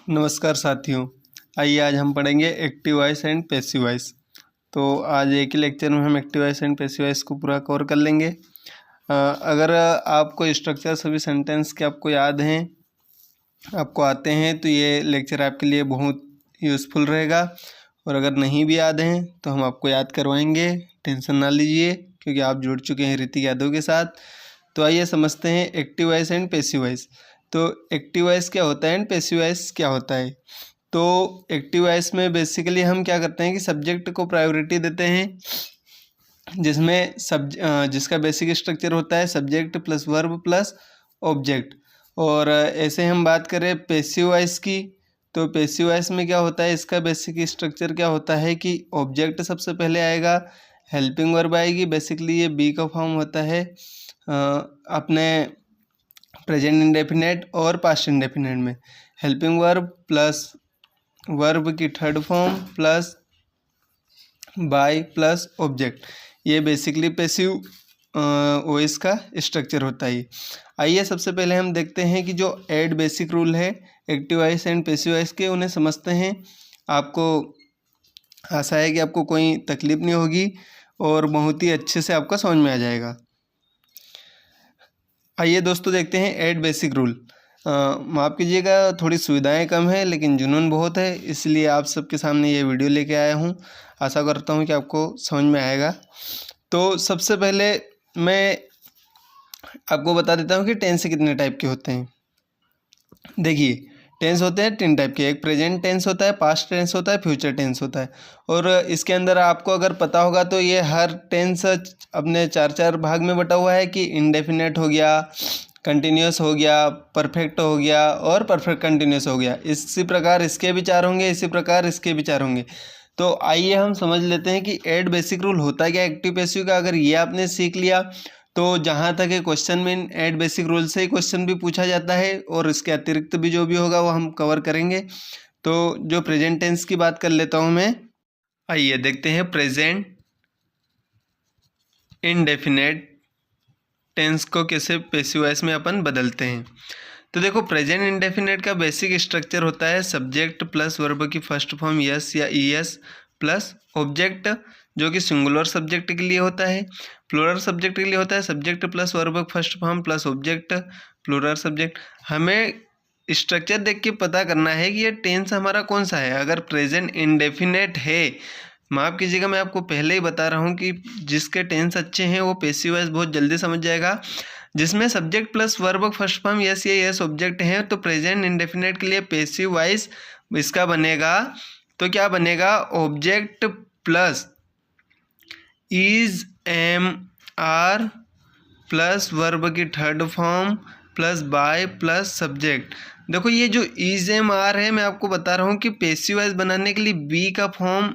नमस्कार साथियों। आइए आज हम पढ़ेंगे active voice and passive voice. तो आज एक ही लेक्चर में हम active voice and passive voice को पूरा कवर कर लेंगे। अगर आपको स्ट्रक्चर सभी सेंटेंस के आपको याद हैं, आपको आते हैं, तो ये लेक्चर आपके लिए बहुत यूज़फुल रहेगा। और अगर नहीं भी याद हैं तो हम आपको याद करवाएंगे, टेंशन ना लीजिए, क्योंकि आप जुड़ चुके हैं ऋतिक यादव के साथ। तो आइए समझते हैं active voice and passive voice. तो एक्टिव वॉइस क्या होता है एंड पैसिव वॉइस क्या होता है। तो एक्टिव वॉइस में बेसिकली हम क्या करते हैं कि सब्जेक्ट को प्रायोरिटी देते हैं, जिसमें जिसका बेसिक स्ट्रक्चर होता है subject plus verb plus object. और ऐसे हम बात करें पैसिव वॉइस की, तो पैसिव वॉइस में क्या होता है, इसका बेसिक स्ट्रक्चर क्या होता है कि ऑब्जेक्ट सबसे पहले आएगा, हेल्पिंग वर्ब आएगी। बेसिकली ये बी का फॉर्म होता है अपने प्रेजेंट इंडेफिनेट और पास्ट इंडेफिनेट में। हेल्पिंग वर्ब प्लस वर्ब की third form plus by plus object, ये बेसिकली पैसिव वॉइस का स्ट्रक्चर होता है। आइए सबसे पहले हम देखते हैं कि जो 8 बेसिक रूल है active voice and passive voice के, उन्हें समझते हैं। आपको आशा है कि आपको कोई तकलीफ नहीं होगी और बहुत ही अच्छे से आपका समझ में आ जाएगा। आइए दोस्तों देखते हैं 8 बेसिक रूल। माफ़ कीजिएगा, थोड़ी सुविधाएं कम है लेकिन जुनून बहुत है, इसलिए आप सबके सामने ये वीडियो लेके आया हूँ। आशा करता हूँ कि आपको समझ में आएगा। तो सबसे पहले मैं आपको बता देता हूँ कि टेंस कितने टाइप के होते हैं। देखिए, टेंस होते हैं 3 टाइप के। एक प्रेजेंट टेंस होता है, पास्ट टेंस होता है, फ्यूचर टेंस होता है। और इसके अंदर आपको अगर पता होगा तो ये हर टेंस अपने 4 भाग में बटा हुआ है कि इंडेफिनेट हो गया, कंटिन्यूस हो गया, परफेक्ट हो गया और परफेक्ट कंटिन्यूस हो गया। इसी प्रकार इसके भी 4 होंगे, इसी प्रकार इसके भी 4 होंगे। तो आइए हम समझ लेते हैं कि 8 बेसिक रूल होता क्या एक्टिव पैसिव का। अगर ये आपने सीख लिया तो जहाँ तक है क्वेश्चन में 8 बेसिक रूल से ही क्वेश्चन भी पूछा जाता है, और इसके अतिरिक्त भी जो भी होगा वो हम कवर करेंगे। तो जो प्रेजेंट टेंस की बात कर लेता हूँ मैं। आइए देखते हैं प्रेजेंट इंडेफिनेट टेंस को कैसे पैसिव वॉइस में अपन बदलते हैं। तो देखो, प्रेजेंट इंडेफिनेट का बेसिक स्ट्रक्चर होता है सब्जेक्ट प्लस वर्ब की फर्स्ट फॉर्म यस या ईएस प्लस ऑब्जेक्ट, जो कि सिंगुलर सब्जेक्ट के लिए होता है। प्लूरल सब्जेक्ट के लिए होता है subject plus verb first form plus object plural subject. हमें स्ट्रक्चर देख के पता करना है कि ये टेंस हमारा कौन सा है। अगर प्रेजेंट इंडेफिनेट है, माफ़ कीजिएगा मैं आपको पहले ही बता रहा हूँ कि जिसके टेंस अच्छे हैं वो पैसिव वॉइस बहुत जल्दी समझ जाएगा। जिसमें subject plus verb first form yes या यस ऑब्जेक्ट है, तो प्रेजेंट इंडेफिनेट के लिए पैसिव वॉइस इसका बनेगा, तो क्या बनेगा, object plus is am are plus verb की third form plus by plus subject. देखो, ये जो इज एम आर है, मैं आपको बता रहा हूँ कि पैसिव वॉइस बनाने के लिए बी का फॉर्म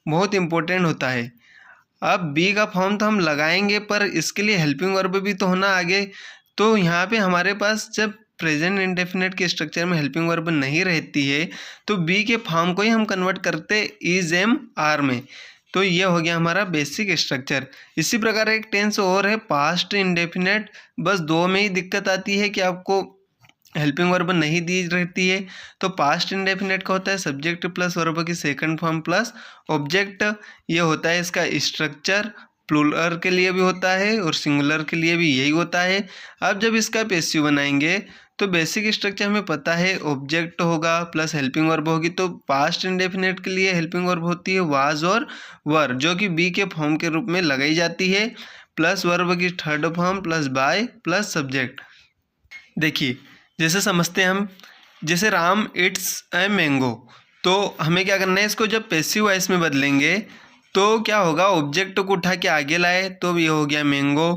बहुत इंपॉर्टेंट होता है। अब बी का फॉर्म तो हम लगाएंगे, पर इसके लिए हेल्पिंग वर्ब भी तो होना आगे। तो यहाँ पे हमारे पास जब प्रेजेंट इंडेफिनेट के स्ट्रक्चर में हेल्पिंग वर्ब नहीं रहती है, तो बी के फॉर्म को ही हम कन्वर्ट करते इज एम आर में। तो ये हो गया हमारा बेसिक स्ट्रक्चर। इसी प्रकार एक टेंस और है पास्ट इंडेफिनेट। बस 2 में ही दिक्कत आती है कि आपको हेल्पिंग वर्ब नहीं दी रहती है। तो पास्ट इंडेफिनेट का होता है सब्जेक्ट प्लस वर्ब की सेकंड फॉर्म प्लस ऑब्जेक्ट, ये होता है इसका स्ट्रक्चर। प्लूरल के लिए भी होता है और सिंगुलर के लिए भी यही होता है। अब जब इसका पैसिव बनाएंगे तो बेसिक स्ट्रक्चर हमें पता है, ऑब्जेक्ट होगा प्लस हेल्पिंग वर्ब होगी। तो पास्ट इंडेफिनेट के लिए हेल्पिंग वर्ब होती है वाज और वर, जो कि बी के फॉर्म के रूप में लगाई जाती है, प्लस वर्ब की third form plus by plus subject. देखिए, जैसे समझते हैं हम, जैसे राम इट्स ए मैंगो, तो हमें क्या करना है, इसको जब पैसिव वॉइस में बदलेंगे तो क्या होगा, ऑब्जेक्ट को उठा के आगे लाए तो ये हो गया मैंगो।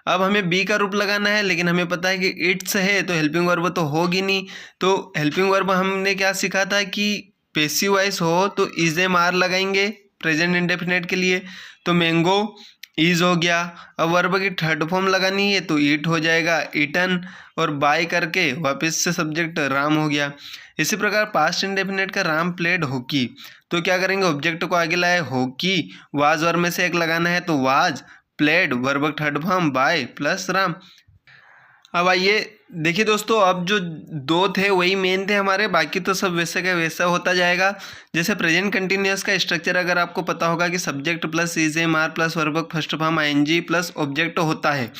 अब हमें बी का रूप लगाना है, लेकिन हमें पता है कि इट्स है तो हेल्पिंग वर्ब तो होगी नहीं। तो हेल्पिंग वर्ब हमने क्या सीखा था कि पैसिव वॉइस हो तो इज एम आर लगाएंगे प्रेजेंट इंडेफिनेट के लिए, तो मैंगो ईज हो गया। अब वर्ब की थर्ड फॉर्म लगानी है तो ईट हो जाएगा ईटन, और बाय करके वापस से सब्जेक्ट राम हो गया। इसी प्रकार पास्ट इंडेफिनेट का राम प्लेड हॉकी, तो क्या करेंगे, ऑब्जेक्ट को आगे लाए हॉकी, वाज वर्ब में से एक लगाना है तो was, played verb third form by plus Ram. अब आइए देखिए दोस्तों, अब जो दो थे वही मेन थे हमारे, बाकी तो सब वैसे का वैसा होता जाएगा। जैसे प्रेजेंट कंटिन्यूअस का स्ट्रक्चर अगर आपको पता होगा कि subject plus is am are plus verb first form ING plus object होता है,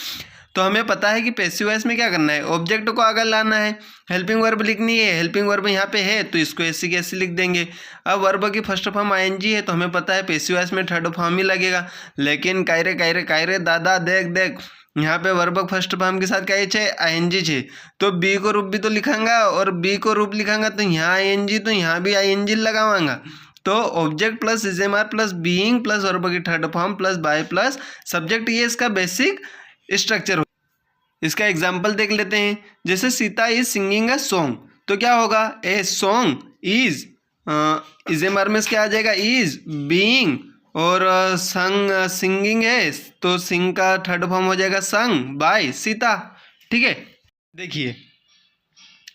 तो हमें पता है कि पैसिव वॉइस में क्या करना है, ऑब्जेक्ट को आगे लाना है, हेल्पिंग वर्ब लिखनी है, हेल्पिंग वर्ब यहाँ पे है तो इसको ऐसी की ऐसी लिख देंगे। अब वर्ब की फर्स्ट फॉर्म आईएनजी है तो हमें पता है पैसिव वॉइस में थर्ड फॉर्म ही लगेगा। लेकिन कायरे कायरे कायरे दादा देख देख, यहाँ पे वर्ब फर्स्ट फॉर्म के साथ क्या है, आईएनजी छे, तो बी को रूप भी तो लिखांगा, और बी को रूप लिखांगा तो यहाँ आईएनजी, तो यहाँ भी आईएनजी लगावांगा। तो object plus is am are plus being plus verb की third form plus by plus subject, ये इसका बेसिक स्ट्रक्चर। इसका एग्जाम्पल देख लेते हैं। जैसे Sita is singing a song, तो क्या होगा, ए सॉन्ग इज इजेमआर में क्या आ जाएगा, इज बीइंग, और संग सिंगिंग है तो सिंग का थर्ड फॉर्म हो जाएगा संग बाय सीता। ठीक है, देखिए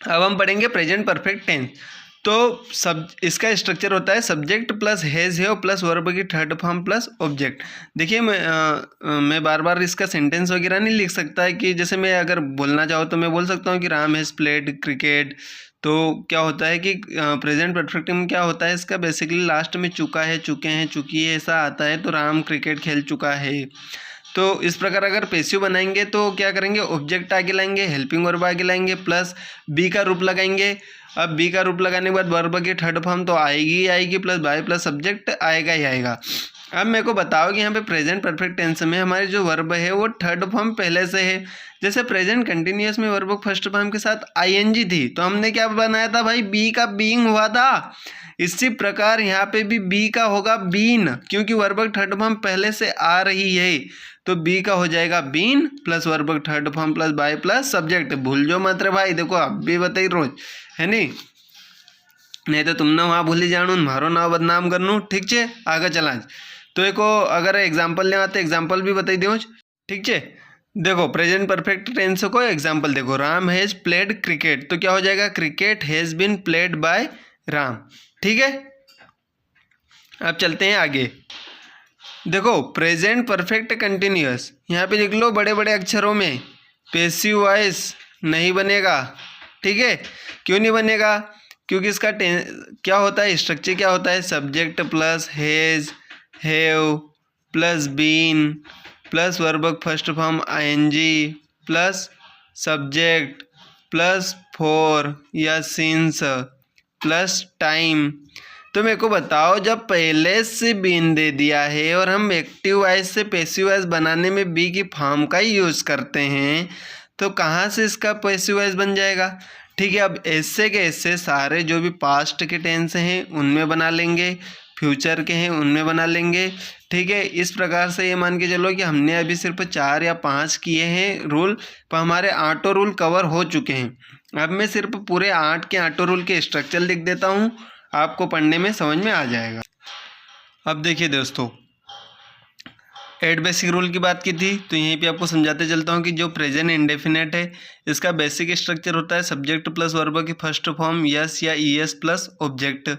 अब हम पढ़ेंगे प्रेजेंट परफेक्ट टेंस। तो सब इसका स्ट्रक्चर होता है सब्जेक्ट प्लस हैज़ है प्लस वर्ब की थर्ड फॉर्म प्लस ऑब्जेक्ट। देखिए मैं बार बार इसका सेंटेंस वगैरह नहीं लिख सकता है, कि जैसे मैं अगर बोलना चाहूँ तो मैं बोल सकता हूँ कि राम हैज़ प्लेड क्रिकेट। तो क्या होता है कि प्रेजेंट परफेक्ट में क्या होता है, इसका बेसिकली लास्ट में चुका है, चुके हैं, चुकी है, ऐसा आता है, तो राम क्रिकेट खेल चुका है। तो इस प्रकार अगर पैसिव बनाएंगे तो क्या करेंगे, ऑब्जेक्ट आगे लाएंगे, हेल्पिंग वर्ब आगे लाएंगे, प्लस बी का रूप लगाएंगे। अब बी का रूप लगाने के बाद वर्ब की थर्ड फॉर्म तो आएगी ही आएगी, प्लस बाय प्लस सब्जेक्ट आएगा ही आएगा। अब मेरे को बताओ कि यहाँ पे प्रेजेंट परफेक्ट टेंस में हमारी जो वर्ब है वो थर्ड फॉर्म पहले से है। जैसे प्रेजेंट कंटिन्यूअस में वर्ब फर्स्ट फॉर्म के साथ आईएनजी थी, तो हमने क्या बनाया था भाई, बी का बीइंग हुआ था। इसी प्रकार यहाँ पे भी बी का होगा बीन, क्योंकि वर्ब थर्ड फॉर्म पहले से आ रही है, तो बी का हो जाएगा been plus verb third form plus by plus subject. भूल जो मत रे भाई, देखो अब भी बताई रोज है नहीं तो तुमने वहाँ भूली जाणू, मारो नाम बदनाम करनू। ठीक है, आगे चला। तो एक अगर एग्जाम्पल लेवा तो एग्जाम्पल भी बताई दो। ठीक है, देखो प्रेजेंट परफेक्ट टेंस को एग्जाम्पल देखो, राम हैज़ प्लेड क्रिकेट, तो क्या हो जाएगा, cricket has been played by Ram. ठीक है, अब चलते हैं आगे। देखो प्रेजेंट परफेक्ट कंटिन्यूअस, यहाँ पे लिख लो बड़े बड़े अक्षरों में, पैसिव वॉइस नहीं बनेगा। ठीक है, क्यों नहीं बनेगा, क्योंकि इसका क्या होता है, स्ट्रक्चर क्या होता है, subject plus has have plus been plus verb first form ING plus subject plus for या सिंस प्लस टाइम। तो मेरे को बताओ, जब पहले से बीन दे दिया है और हम एक्टिव वॉइस से पैसिव वॉइस बनाने में बी की फॉर्म का ही यूज़ करते हैं, तो कहाँ से इसका पैसिव वॉइस बन जाएगा। ठीक है, अब ऐसे के ऐसे सारे जो भी पास्ट के टेंस हैं उनमें बना लेंगे, फ्यूचर के हैं उनमें बना लेंगे। ठीक है, इस प्रकार से ये मान के चलो कि हमने अभी सिर्फ 4 या 5 किए हैं रूल, पर हमारे 8 रूल कवर हो चुके हैं। अब मैं सिर्फ पूरे 8 के 8 रूल के स्ट्रक्चर लिख देता हूँ, आपको पढ़ने में समझ में आ जाएगा। अब देखिए दोस्तों, 8 बेसिक रूल की बात की थी, तो यहीं पे आपको समझाते चलता हूँ कि जो प्रेजेंट इंडेफिनेट है इसका बेसिक स्ट्रक्चर होता है सब्जेक्ट प्लस वर्ब की फर्स्ट फॉर्म यस या ईएस प्लस ऑब्जेक्ट।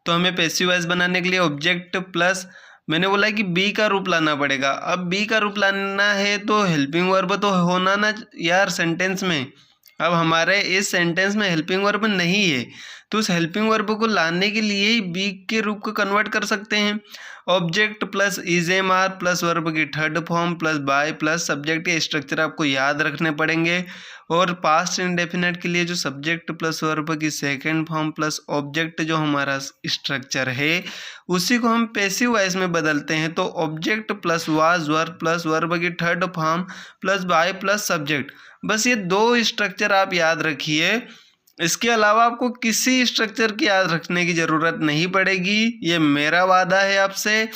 तो हमें पैसिव वॉइस बनाने के लिए ऑब्जेक्ट प्लस, मैंने बोला कि बी का रूप लाना पड़ेगा। अब बी का रूप लाना है तो हेल्पिंग वर्ब तो होना ना यार सेंटेंस में। अब हमारे इस सेंटेंस में हेल्पिंग वर्ब नहीं है, तो उस हेल्पिंग वर्ब को लाने के लिए ही बी के रूप को कन्वर्ट कर सकते हैं। Object plus is am are plus verb की third form plus by plus subject के स्ट्रक्चर आपको याद रखने पड़ेंगे। और पास्ट इंडेफिनेट के लिए जो सब्जेक्ट प्लस वर्ब की सेकेंड फॉर्म प्लस ऑब्जेक्ट जो हमारा स्ट्रक्चर है उसी को हम पैसिव वॉइस में बदलते हैं। तो object plus was verb plus verb की third form plus by plus subject, बस ये 2 स्ट्रक्चर आप याद रखिए। इसके अलावा आपको किसी स्ट्रक्चर की याद रखने की ज़रूरत नहीं पड़ेगी, ये मेरा वादा है आपसे।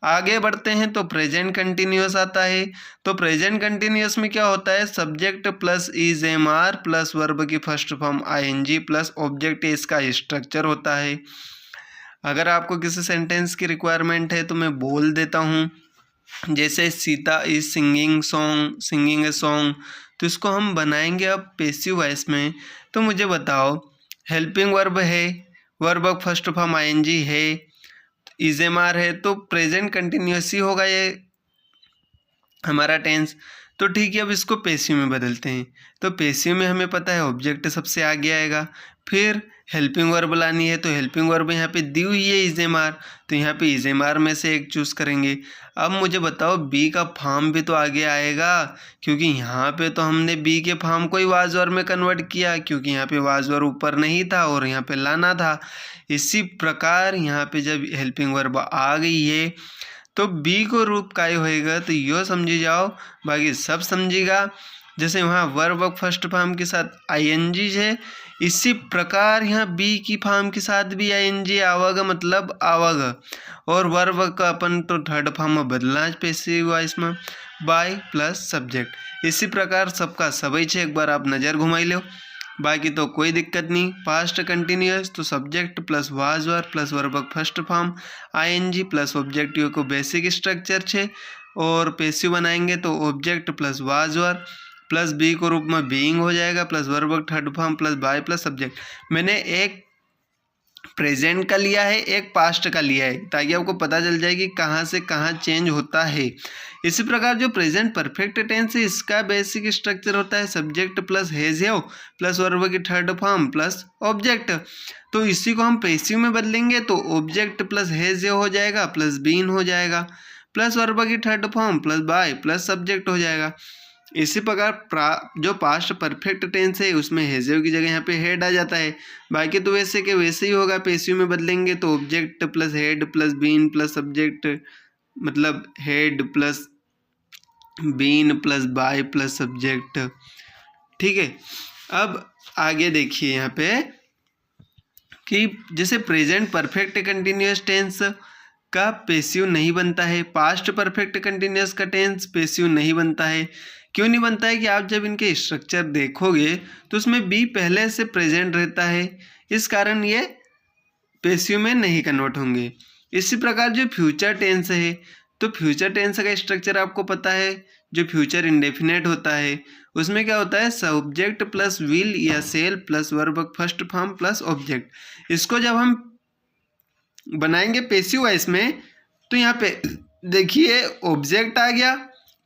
आगे बढ़ते हैं तो प्रेजेंट कंटिन्यूअस आता है। तो प्रेजेंट कंटिन्यूअस में क्या होता है, subject plus is am are plus verb की first form ING plus object, इसका स्ट्रक्चर होता है। अगर आपको किसी सेंटेंस की रिक्वायरमेंट है तो मैं बोल देता हूँ, जैसे Sita is singing a song, तो इसको हम बनाएंगे अब पैसिव वॉइस में। तो मुझे बताओ, हेल्पिंग वर्ब है, वर्ब फर्स्ट फॉर्म आईएनजी है, इजेमार है, तो प्रेजेंट कंटिन्यूअस ही होगा ये हमारा टेंस। तो ठीक है, अब इसको पैसिव में बदलते हैं। तो पैसिव में हमें पता है ऑब्जेक्ट सबसे आगे आएगा, फिर हेल्पिंग वर्ब लानी है, तो हेल्पिंग वर्ब यहाँ पे दी हुई है इज एम आर, तो यहाँ पे इज एम आर में से एक चूज़ करेंगे। अब मुझे बताओ बी का फॉर्म भी तो आगे आएगा, क्योंकि यहाँ पे तो हमने बी के फॉर्म को ही वाज वर्ब में कन्वर्ट किया, क्योंकि यहाँ पे वाज वर्ब ऊपर नहीं था और यहाँ पे लाना था। इसी प्रकार यहाँ पे जब हेल्पिंग वर्ब आ गई है तो बी को रूप काय होएगा, तो यो समझी जाओ, बाकी सब समझेगा। जैसे वहाँ वर्ब फर्स्ट फॉर्म के साथ आईएनजी है, इसी प्रकार यहाँ बी की फॉर्म के साथ भी आईएनजी आवागा, मतलब आवागा। और वर्ब का अपन तो थर्ड फॉर्म में बदलना पैसिव वॉइस में बाय प्लस सब्जेक्ट। इसी प्रकार सबका सभी छे, एक बार आप नज़र घुमाई लो, बाकी तो कोई दिक्कत नहीं। पास्ट कंटिन्यूअस तो subject plus was verb plus verb first form ING plus objective को बेसिक स्ट्रक्चर छे, और पैसिव बनाएंगे तो object plus was verb plus be को रूप में बीइंग हो जाएगा plus verb third form plus by plus subject. मैंने एक प्रेजेंट का लिया है, एक पास्ट का लिया है, ताकि आपको पता चल जाए कि कहाँ से कहाँ चेंज होता है। इसी प्रकार जो प्रेजेंट परफेक्ट टेंस है, इसका बेसिक स्ट्रक्चर होता है subject plus has have plus verb की थर्ड फॉर्म प्लस ऑब्जेक्ट। तो इसी को हम पैसिव में बदलेंगे तो ऑब्जेक्ट प्लस हैज हैव हो जाएगा प्लस बीन हो जाएगा प्लस वर्ब की third form plus by plus subject हो जाएगा। इसी प्रकार जो पास्ट परफेक्ट टेंस है उसमें हैज़ की जगह यहाँ पे हेड आ जाता है। बाकी तो वैसे के वैसे ही होगा, पैसिव में बदलेंगे तो object plus had plus been plus subject, मतलब had plus been plus by plus subject. ठीक है, अब आगे देखिए यहाँ पे कि जैसे प्रेजेंट परफेक्ट कंटिन्यूअस टेंस का पैसिव नहीं बनता है, पास्ट परफेक्ट कंटिन्यूअस का टेंस पैसिव नहीं बनता है। क्यों नहीं बनता है कि आप जब इनके स्ट्रक्चर देखोगे तो उसमें बी पहले से प्रेजेंट रहता है, इस कारण ये पैसिव में नहीं कन्वर्ट होंगे। इसी प्रकार जो फ्यूचर टेंस है, तो फ्यूचर टेंस का स्ट्रक्चर आपको पता है, जो फ्यूचर इंडेफिनेट होता है उसमें क्या होता है सब्जेक्ट प्लस विल या shall plus verb first form plus object. इसको जब हम बनाएंगे पैसिव वॉइस में तो यहाँ पे देखिए ऑब्जेक्ट आ गया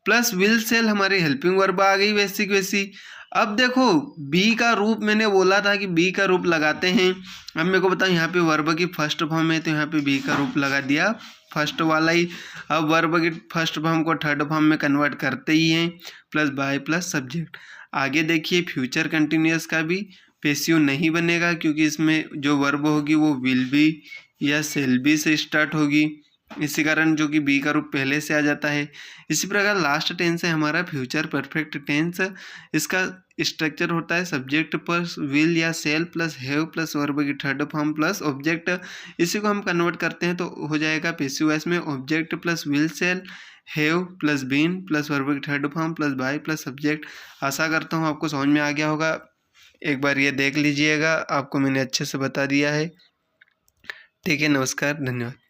प्लस विल सेल हमारी हेल्पिंग वर्ब आ गई वैसी की वैसी। अब देखो बी का रूप मैंने बोला था कि बी का रूप लगाते हैं। अब मेरे को बताओ यहाँ पे वर्ब की फर्स्ट फॉर्म है तो यहाँ पे बी का रूप लगा दिया फर्स्ट वाला ही। अब वर्ब की फर्स्ट फॉर्म को थर्ड फॉर्म में कन्वर्ट करते ही हैं प्लस बाय प्लस सब्जेक्ट। आगे देखिए फ्यूचर कंटिन्यूअस का भी पैसिव नहीं बनेगा, क्योंकि इसमें जो वर्ब होगी वो विल बी या सेल बी से स्टार्ट होगी, इसी कारण जो कि बी का रूप पहले से आ जाता है। इसी प्रकार लास्ट टेंस है हमारा फ्यूचर परफेक्ट टेंस, इसका स्ट्रक्चर होता है सब्जेक्ट प्लस विल या shall plus have plus verb की थर्ड फॉर्म प्लस ऑब्जेक्ट। इसी को हम कन्वर्ट करते हैं तो हो जाएगा पैसिव वॉइस में object plus will shall have plus been plus verb की third form plus by plus subject. आशा करता हूँ आपको समझ में आ गया होगा, एक बार ये देख लीजिएगा, आपको मैंने अच्छे से बता दिया है। ठीक है, नमस्कार, धन्यवाद।